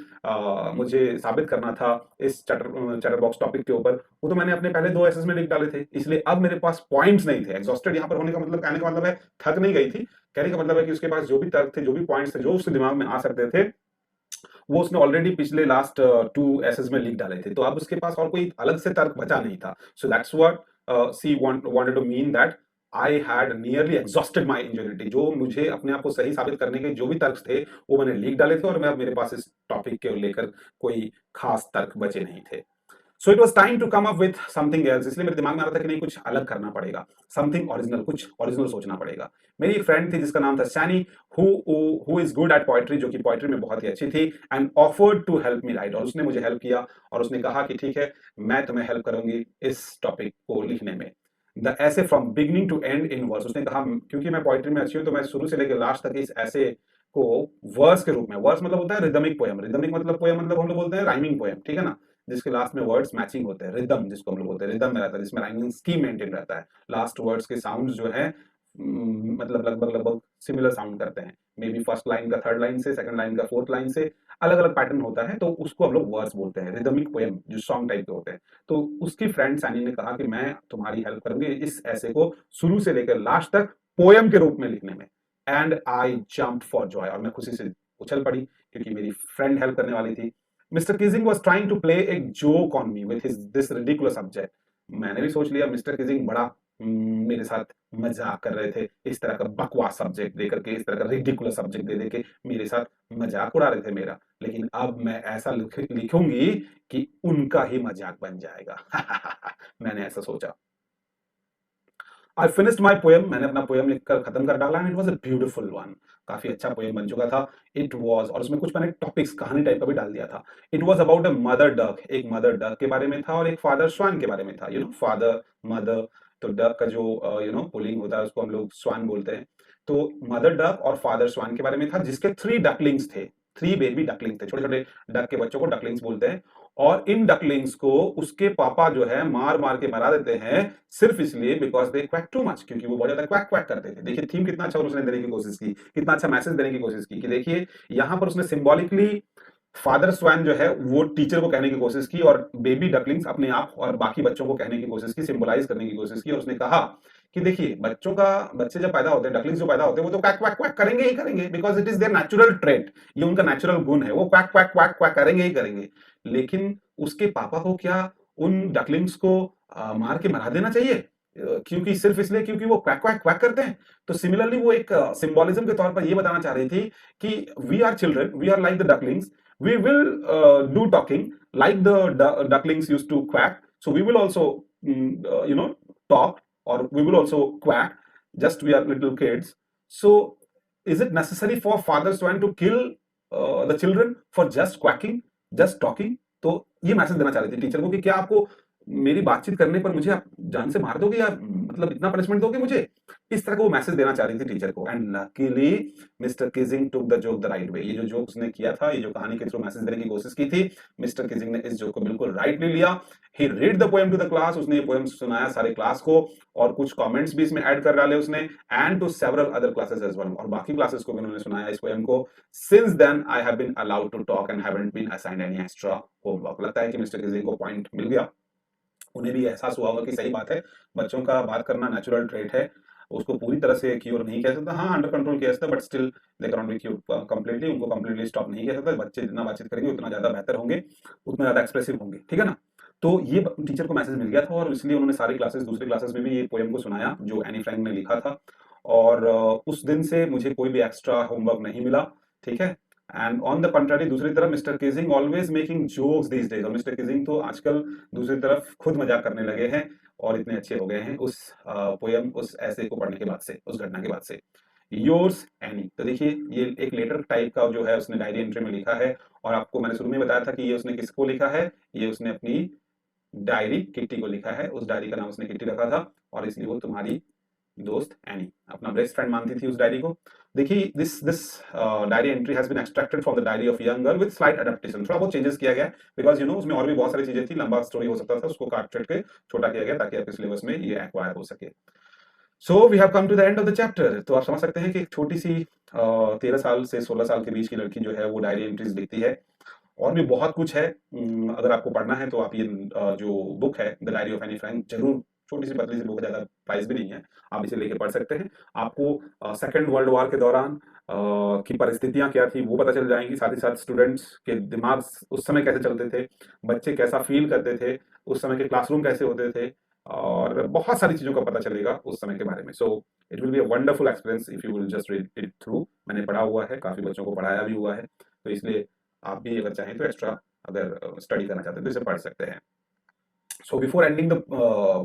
मुझे साबित करना था इस चैटर चैटर बॉक्स टॉपिक के ऊपर, वो तो मैंने अपने पहले 2 एसेस में लिख डाले थे। इसलिए अब मेरे पास पॉइंट्स नहीं थे। एग्जॉस्टेड यहाँ पर होने का मतलब, कहने का मतलब है थक नहीं गई थी। कहने का मतलब है कि उसके पास जो भी तर्क थे, जो भी पॉइंट्स थे, जो उसके दिमाग में आ सकते थे, वो उसने ऑलरेडी पिछले लास्ट 2 एसेस में लिख डाले थे। तो अब उसके पास और कोई अलग से तर्क बचा नहीं था। So that's what she wanted to mean, that I had nearly exhausted my ingenuity. जो मुझे अपने आप को सही साबित करने के जो भी तर्क थे वो मैंने लिख डाले थे, और मैं अब मेरे पास इस टॉपिक के लेकर कोई खास तर्क बचे नहीं थे। So it was time to come up with something else. इसलिए मेरे दिमाग में आ रहा था कि नहीं, कुछ अलग करना पड़ेगा, समथिंग ओरिजिनल, कुछ ओरिजिनल सोचना पड़ेगा। मेरी एक फ्रेंड थी जिसका नाम था Sanne, who is good at poetry, जो कि पोएट्री में बहुत ही अच्छी थी, and offered to help me write. और उसने मुझे हेल्प किया और उसने कहा कि ठीक है, मैं तुम्हें हेल्प करूंगी इस टॉपिक को लिखने में। The essay from beginning to end in verse. उसने कहा क्योंकि मैं पोएट्री में अच्छी हूं तो मैं शुरू से लेकर लास्ट तक इस ऐसे को वर्स के रूप में, वर्स मतलब होता है रिदमिक पोयम, रिदमिक मतलब पोयम मतलब हम लोग बोलते हैं राइमिंग पोयम, ठीक है ना, जिसके लास्ट में वर्ड्स मैचिंग होते हैं, रिदम जिसको हम लोग बोलते हैं, रिदम में रहता है, जिसमें राइमिंग स्कीम मेंटेन रहता है। लास्ट वर्ड्स के साउंड्स जो है मतलब लगभग लगभग सिमिलर साउंड करते हैं। मे बी फर्स्ट लाइन का थर्ड लाइन से, सेकंड लाइन का फोर्थ लाइन से अलग अलग पैटर्न होता है, तो उसको हम लोग वर्स बोलते हैं, रिदमिक पोयम जो सॉन्ग टाइप के होते हैं। तो उसकी फ्रेंड सैनी ने कहा कि मैं तुम्हारी हेल्प करूंगी इस ऐसे को शुरू से लेकर लास्ट तक पोयम के रूप में लिखने में। And I jumped for Joy, और मैं खुशी से उछल पड़ी क्योंकि मेरी फ्रेंड हेल्प करने वाली थी। Mister किजिंग was trying to play a joke on me with his this ridiculous subject। मैंने भी सोच लिया मिस्टर किजिंग बड़ा मेरे साथ मजाक कर रहे थे, इस तरह का बकवास सब्जेक्ट दे करके, इस तरह का रिडिकुलस सब्जेक्ट दे के मेरे साथ मजाक उड़ा रहे थे मेरा। लेकिन अब मैं ऐसा लिखूंगी कि उनका ही मजाक बन जाएगा। मैंने ऐसा सोचा। आई फिनिश्ड माई पोएम, मैंने अपना पोएम लिखकर खत्म कर डाला, and it was a beautiful one. काफी अच्छा पोएम बन चुका था। इट वाज, और उसमें कुछ मैंने टॉपिक्स कहानी टाइप का भी डाल दिया था। It was about a mother duck, एक मदर डक के बारे में था और एक फादर स्वान के बारे में था। यू नो फादर मदर, तो डक का जो यू नो पुलिंग होता है उसको हम लोग स्वान बोलते हैं। तो मदर डक और फादर स्वान के बारे में था, जिसके 3 डकलिंग्स थे, 3 बेबी डकलिंग थे, छोटे छोटे डक के बच्चों को डकलिंग्स बोलते हैं। और इन डकलिंग्स को उसके पापा जो है मार मार के मरा देते हैं, सिर्फ इसलिए because they quack too much, क्योंकि वो बहुत ज्यादा क्वैक क्वैक करते थे। देखिए थीम कितना अच्छा उसने देने की कोशिश की, कितना अच्छा मैसेज देने की कोशिश की, कि देखिए यहाँ पर उसने सिंबॉलिकली फादर स्वैन जो है वो टीचर को कहने की कोशिश की, और बेबी डकलिंग्स अपने आप और बाकी बच्चों को कहने की कोशिश की, सिंबलाइज करने की कोशिश की। और उसने कहा कि देखिए बच्चे जब पैदा होते हैं, डकलिंग्स जो पैदा होते हैं, वो तो क्वैक क्वैक क्वैक करेंगे ही करेंगे, because it is there natural trait, ये उनका नेचुरल गुण है, वो क्वैक क्वैक क्वैक क्वैक करेंगे ही करेंगे। लेकिन उसके पापा को क्या उन डकलिंग्स को मार के मरा देना चाहिए? क्योंकि सिर्फ इसलिए क्योंकि वो क्वैक क्वैक क्वैक करते हैं? तो सिमिलरली वो एक सिंबोलिज्म के तौर पर ये बताना चाह रही थी कि we are children, we are like the ducklings, we will do talking like the ducklings used to quack, so we will also you know talk, or we will also quack, just we are little kids. So is it necessary for fathers to kill the children for just quacking, just talking? तो ये message देना चाह रही थी teacher को कि क्या आपको मेरी बातचीत करने पर मुझे आप जान से मार दोगे, या मतलब इतना पनिशमेंट दोगे मुझे? इस तरह का वो मैसेज देना चाह रही थी टीचर को। And luckily mister किजिंग took the joke the right way. ये जो जोक उसने किया था, ये जो कहानी के थ्रू मैसेज देने की कोशिश की थी, मिस्टर किजिंग ने इस जोक को बिल्कुल राइटली लिया। He read the poem to the class, उसने ये पोएम सुनाया सारे क्लास को, और कुछ कमेंट्स भी इसमें ऐड कर डाले उसने, and to several other classes as well, और बाकी क्लासेस को भी उन्होंने सुनाया इस पोएम को। Since then I have been allowed to talk and haven't been assigned any extra homework. लगता है कि मिस्टर किजिंग को पॉइंट मिल गया, उन्हें भी एहसास हुआ होगा कि सही बात है, बच्चों का बात करना नेचुरल ट्रेट है, उसको पूरी तरह से क्योर नहीं कह सकता, हाँ अंडर कंट्रोल किया सकता, but still they can not be cure completely, उनको कंप्लीटली स्टॉप नहीं किया सकता। बच्चे जितना बातचीत करेंगे उतना ज्यादा बेहतर होंगे, उतना ज्यादा एक्सप्रेसिव होंगे, ठीक है ना। तो ये टीचर को मैसेज मिल गया था, और इसलिए उन्होंने सारी क्लासेस, दूसरी क्लासेस में भी ये पोएम को सुनाया जो एनी फ्रैंक ने लिखा था। और उस दिन से मुझे कोई भी एक्स्ट्रा होमवर्क नहीं मिला, ठीक है। एंड ऑन द कंट्रारी, दूसरी तरफ mister Keesing always making jokes these days, और मिस्टर किजिंग तो आजकल दूसरी तरफ खुद मजाक करने लगे हैं, और इतने अच्छे हो गए हैं उस पोयम, उस ऐसे को पढ़ने के बाद से, उस घटना के बाद से। Yours any. तो देखिए ये एक लेटर टाइप का जो है उसने डायरी एंट्री में लिखा है, और आपको मैंने शुरू में बताया था कि ये उसने किसको लिखा है, ये उसने अपनी डायरी किट्टी को लिखा है, उस डायरी का नाम उसने किट्टी रखा था, और इसलिए वो तुम्हारी दोस्त एनी, अपना बेस्ट फ्रेंड मानती थी उस डायरी को। देखिए this diary entry has been extracted from the diary of young girl with slight adaptation. थोड़ा बहुत चेंजेस किया गया बिकॉज उसमें और भी बहुत सारी चीजें थी, लंबा स्टोरी हो सकता था, उसको काट काट के छोटा किया गया ताकि आपके सिलेबस में ये एक्वायर हो सके। So we have come to the end of the chapter. तो आप समझ सकते हैं कि एक छोटी सी 13 साल से 16 साल के बीच की लड़की जो है वो डायरी एंट्रीज लिखती है। और भी बहुत कुछ है, अगर आपको पढ़ना है तो आप ये जो बुक है the diary of Anne Frank, जरूर, छोटी सी पतली सी बुक है, ज्यादा प्राइस भी नहीं है, आप इसे लेके पढ़ सकते हैं। आपको सेकेंड वर्ल्ड वॉर के दौरान की परिस्थितियां क्या थी वो पता चल जाएंगी, साथ ही साथ स्टूडेंट्स के दिमाग उस समय कैसे चलते थे, बच्चे कैसा फील करते थे, उस समय के क्लासरूम कैसे होते थे, और बहुत सारी चीजों का पता चलेगा उस समय के बारे में। So it will be a wonderful experience if you will just read it through. मैंने पढ़ा हुआ है, काफी बच्चों को पढ़ाया भी हुआ है, तो इसलिए आप भी अगर चाहें तो एक्स्ट्रा अगर स्टडी करना चाहते हैं तो इसे पढ़ सकते हैं। So before ending the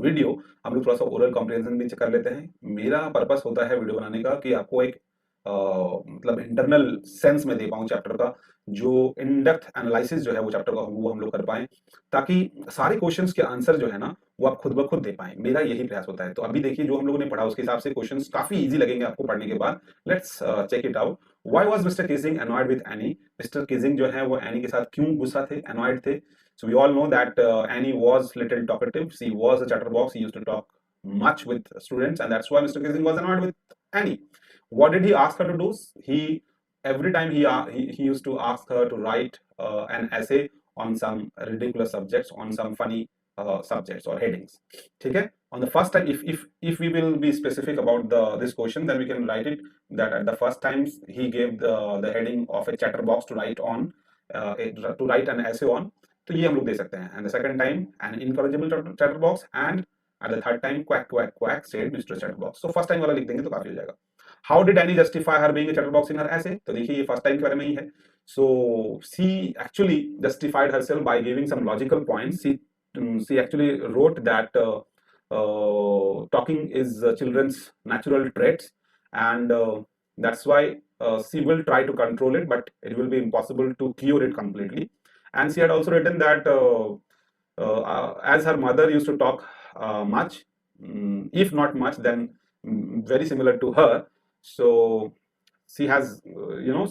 video हम लोग थोड़ा सा ओरल कॉम्प्रिहेंशन भी कर लेते हैं। मेरा पर्पस होता है वीडियो बनाने का कि आपको एक मतलब इंटरनल सेंस में दे पाऊं चैप्टर का, जो इन डेप्थ एनालिसिस जो है वो चैप्टर का वो हम लोग कर पाएं, ताकि सारे क्वेश्चंस के आंसर जो है ना वो आप खुद ब खुद दे पाएं। मेरा यही प्रयास होता है। तो अभी देखिए जो हम लोगों ने पढ़ा उसके हिसाब से क्वेश्चंस काफी इजी लगेंगे आपको पढ़ने के बाद। Let's check it out. Why was mister Keesing annoyed with Anne? Mister Keesing जो है वो एनी के साथ क्यों गुस्सा थे, अनॉयड थे? So we all know that Annie was little talkative. She was a chatterbox. He used to talk much with students, and that's why Mr. Kissing was annoyed with Annie. What did he ask her to do? He every time he used to ask her to write an essay on some ridiculous subjects, on some funny subjects or headings. ठीक है? On the first time, if we will be specific about this question, then we can write it that at the first time he gave the heading of a chatterbox to write on, to write an essay on. तो ये हम लोग दे सकते हैं। And the second time an incorrigible chatterbox, and at the third time quack quack quack said Mister Chatterbox. तो first time वाला लिख देंगे तो काफी हो जाएगा। How did Anne justify her being a chatterbox in her essay? तो देखिए ये फर्स्ट टाइम के बारे में ही है। So she actually justified herself by giving some logical points. She actually wrote that talking is children's natural traits, and that's why she will try to control it, but it will be impossible to cure it completely. And she had also written that as her mother used to talk much, if not much, then very similar to her. So she has,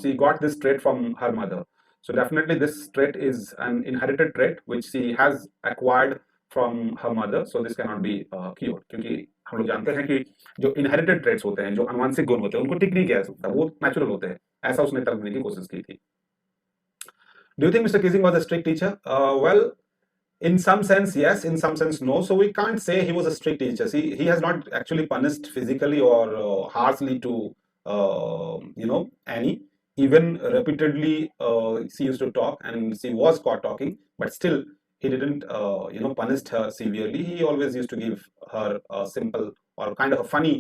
she got this trait from her mother. So definitely this trait is an inherited trait which she has acquired from her mother. So this cannot be cured, क्योंकि हम लोग जानते हैं कि जो inherited traits होते हैं, जो अनुवांशिक गुण होते हैं, उनको ठीक नहीं किया जा सकता, वो नेचुरल होते हैं। ऐसा उसने तर्क देने की कोशिश की थी। Do you think Mr. Kissing was a strict teacher? Well, in some sense, yes. In some sense, no. So we can't say he was a strict teacher. See, he has not actually punished physically or harshly to, Annie. Even repeatedly, she used to talk, and she was caught talking, but still, he didn't, punished her severely. He always used to give her a simple or kind of a funny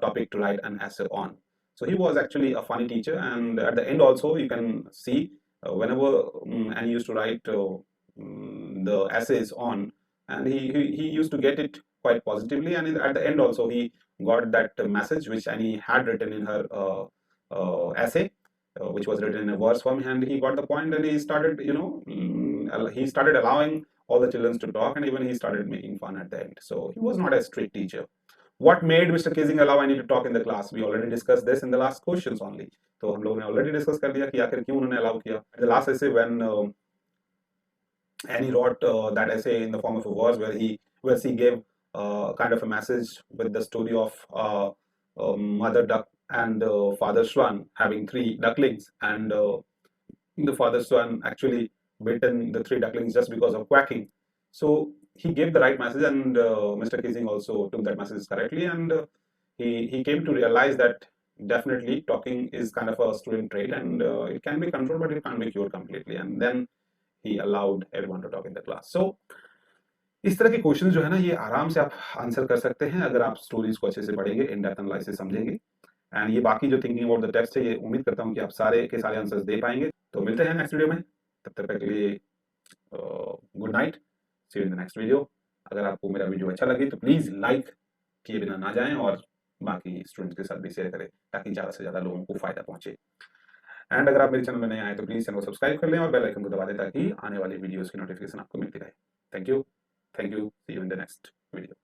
topic to write an essay on. So he was actually a funny teacher, and at the end also, you can see whenever Annie used to write the essays on, and he used to get it quite positively, and at the end also he got that message which Annie had written in her essay, which was written in a verse form, and he got the point, and he started, he started allowing all the children to talk, and even he started making fun at the end. So he was not a strict teacher. What made Mr. Kissing allow Annie to talk in the class? We already discussed this in the last questions only. तो हम लोगों ने already discuss कर दिया कि आखिर क्यों उन्होंने allow किया. The last essay when Annie wrote that essay in the form of a verse where she gave kind of a message with the story of mother duck and father swan having 3 ducklings, and the father swan actually bitten the 3 ducklings just because of quacking. So he gave the right message, and Mr. Kissing also took that message correctly, and he came to realize that definitely talking is kind of a student trait, and it can be controlled, but it can't be cured completely. And then he allowed everyone to talk in the class. So इस तरह के question जो है ना, ये आराम से आप आंसर कर सकते हैं अगर आप स्टोरीज को अच्छे से पढ़ेंगे, इन डेप्थ एनालिसिस समझेंगे। एंड ये बाकी जो थिंकिंग अबाउट द टेक्स्ट है, ये उम्मीद करता हूँ कि आप सारे के सारे आंसर्स दे पाएंगे। तो मिलते हैं नेक्स्ट वीडियो में, तब तक के लिए good night, see you in the next video. अगर आपको मेरा वीडियो अच्छा लगे तो प्लीज लाइक किए बिना ना जाएं, और बाकी स्टूडेंट्स के साथ भी शेयर करें ताकि ज़्यादा से ज़्यादा लोगों को फ़ायदा पहुंचे। एंड अगर आप मेरे चैनल में नए आए तो प्लीज़ चैनल को सब्सक्राइब कर लें और बेल आइकन को दबा दें ताकि आने वाली वीडियोस की नोटिफिकेशन आपको मिलती रहे। Thank you, see you in the next video.